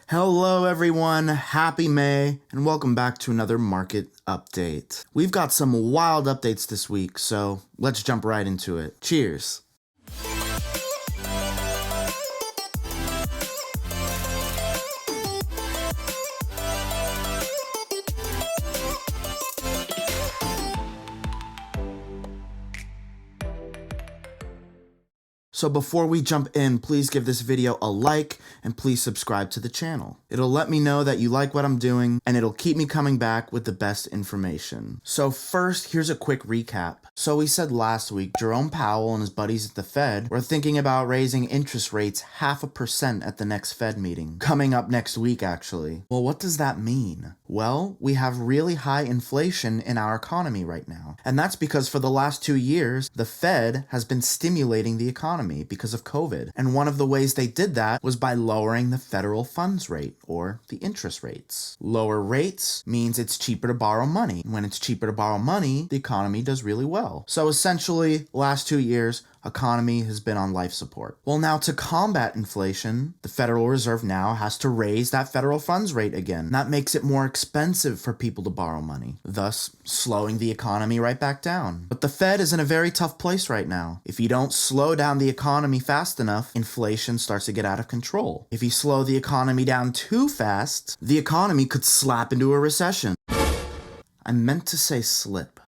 Hello everyone, happy May, and welcome back to another market update. We've got some wild updates this week, so let's jump right into it. Cheers! So before we jump in, please give this video a like and please subscribe to the channel. It'll let me know that you like what I'm doing and it'll keep me coming back with the best information. So first, here's a quick recap. So we said last week, Jerome Powell and his buddies at the Fed were thinking about raising interest rates 0.5% at the next Fed meeting. Coming up next week, actually. Well, what does that mean? Well, we have really high inflation in our economy right now. And that's because for the last 2 years, the Fed has been stimulating the economy because of COVID. And one of the ways they did that was by lowering the federal funds rate, or the interest rates. Lower rates means it's cheaper to borrow money. When it's cheaper to borrow money, the economy does really well. So essentially, last 2 years, economy has been on life support. Well, now to combat inflation, the Federal Reserve now has to raise that federal funds rate again. That makes it more expensive for people to borrow money, thus slowing the economy right back down. But the Fed is in a very tough place right now. If you don't slow down the economy fast enough, inflation starts to get out of control. If you slow the economy down too fast, the economy could slap into a recession. I meant to say slip.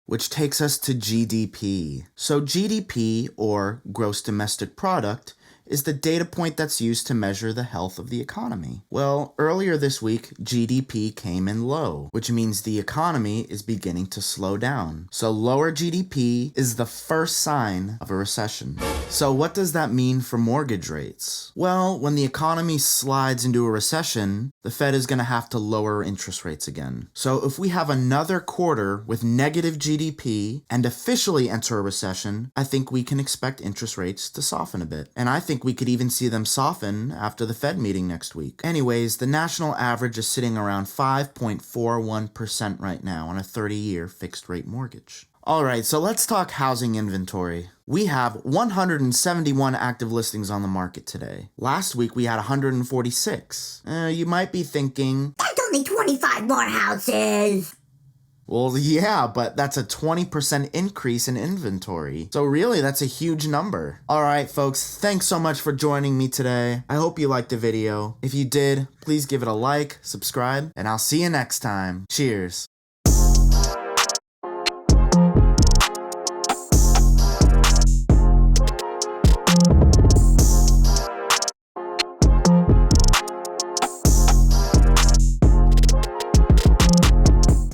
Which takes us to GDP. So GDP, or Gross Domestic Product, is the data point that's used to measure the health of the economy. Well, earlier this week, GDP came in low, which means the economy is beginning to slow down. So lower GDP is the first sign of a recession. So what does that mean for mortgage rates? Well, when the economy slides into a recession, the Fed is going to have to lower interest rates again. So if we have another quarter with negative GDP and officially enter a recession, I think we can expect interest rates to soften a bit. And I think we could even see them soften after the Fed meeting next week. Anyways, the national average is sitting around 5.41% right now on a 30-year fixed rate mortgage. Alright, so let's talk housing inventory. We have 171 active listings on the market today. Last week we had 146. You might be thinking, that's only 25 more houses. Well, yeah, but that's a 20% increase in inventory. So really, that's a huge number. All right, folks, thanks so much for joining me today. I hope you liked the video. If you did, please give it a like, subscribe, and I'll see you next time. Cheers.